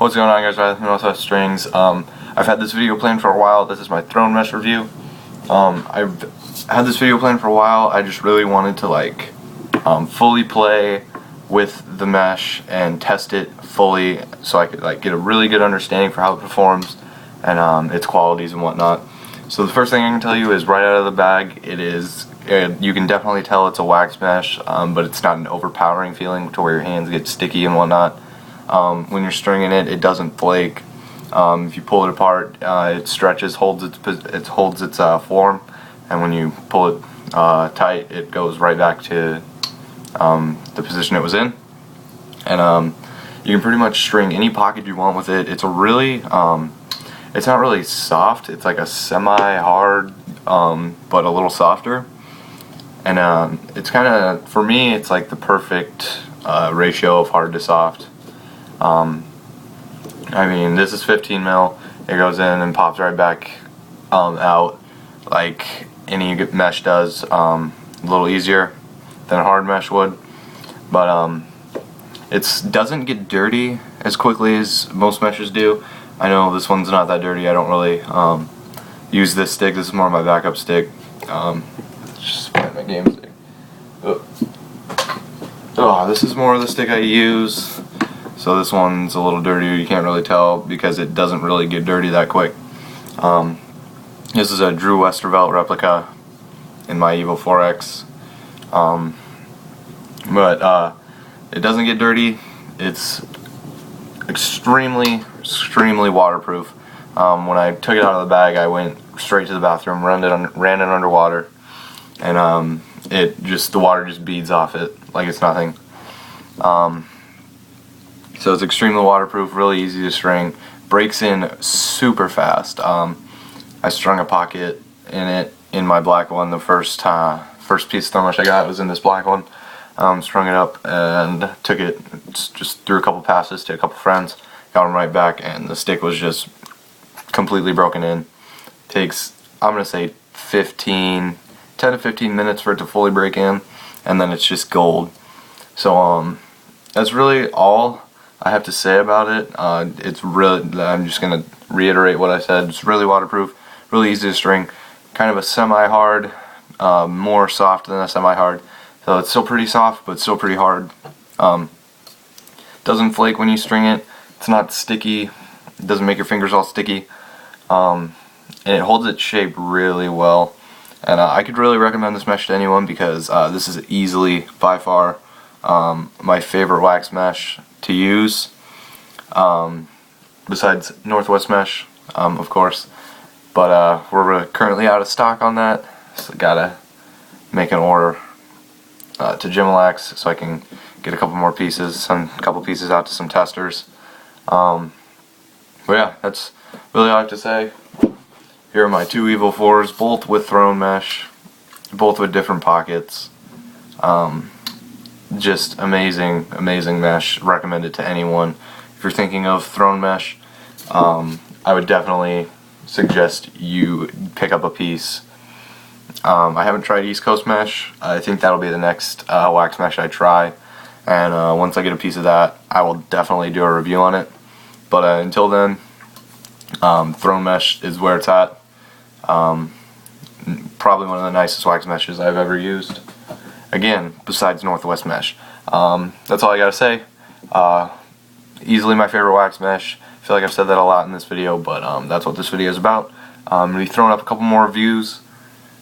What's going on, guys? Riley from Northwest Strings. I've had this video planned for a while. This is my Throne Mesh review. I've had this video planned for a while. I just really wanted to fully play with the mesh and test it fully, so I could get a really good understanding for how it performs and its qualities and whatnot. So the first thing I can tell you is right out of the bag, you can definitely tell it's a wax mesh, but it's not an overpowering feeling to where your hands get sticky and whatnot. When you're stringing it, it doesn't flake. If you pull it apart, it stretches, holds its form, and when you pull it tight, it goes right back to the position it was in. And you can pretty much string any pocket you want with it. It's it's not really soft. It's like a semi-hard, but a little softer. And it's kind of, for me, it's like the perfect ratio of hard to soft. I mean, this is 15 mil. It goes in and pops right back out like any mesh does. A little easier than a hard mesh would, but it doesn't get dirty as quickly as most meshes do. I know this one's not that dirty. I don't really use this stick. This is more of my backup stick. Just find my game stick. Oh, this is more of the stick I use. So this one's a little dirtier. You can't really tell because it doesn't really get dirty that quick. This is a Drew Westervelt replica in my Evo 4X. But it doesn't get dirty. It's extremely waterproof. When I took it out of the bag, I went straight to the bathroom, ran it underwater, and the water just beads off it like it's nothing. So it's extremely waterproof, really easy to string, breaks in super fast. I strung a pocket in it in my black one. The first piece of Throne Mesh I got was in this black one. Strung it up and took it, just threw a couple passes to a couple friends, got them right back, and the stick was just completely broken in. Takes, I'm gonna say 10 to 15 minutes for it to fully break in, and then it's just gold. So that's really all I have to say about it. I'm just gonna reiterate what I said. It's really waterproof, really easy to string, kind of a semi-hard, more soft than a semi-hard. So it's still pretty soft, but still pretty hard. Doesn't flake when you string it. It's not sticky. It doesn't make your fingers all sticky. And it holds its shape really well. And I could really recommend this mesh to anyone because this is easily, by far, my favorite wax mesh to use. Besides Northwest Mesh, of course. But we're currently out of stock on that. So gotta make an order to Gimalax so I can get a couple more pieces, a couple pieces out to some testers. But yeah, that's really all I have to say. Here are my two Evo 4s, both with Throne Mesh, both with different pockets. Just amazing mesh. Recommend it to anyone. If you're thinking of Throne Mesh, I would definitely suggest you pick up a piece. I haven't tried East Coast Mesh. I think that'll be the next wax mesh I try, and once I get a piece of that, I will definitely do a review on it. But until then, Throne Mesh is where it's at. Probably one of the nicest wax meshes I've ever used. Again, besides Northwest Mesh. That's all I gotta say. Easily my favorite wax mesh. I feel like I've said that a lot in this video, but that's what this video is about. I'm gonna be throwing up a couple more reviews.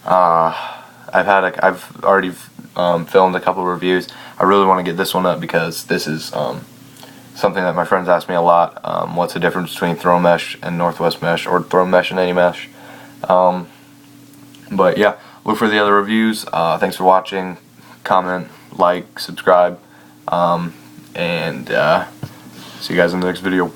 I've already filmed a couple reviews. I really want to get this one up because this is something that my friends ask me a lot. What's the difference between Throne Mesh and Northwest Mesh, or Throne Mesh and any mesh? But yeah, look for the other reviews. Thanks for watching. Comment, like, subscribe, and see you guys in the next video.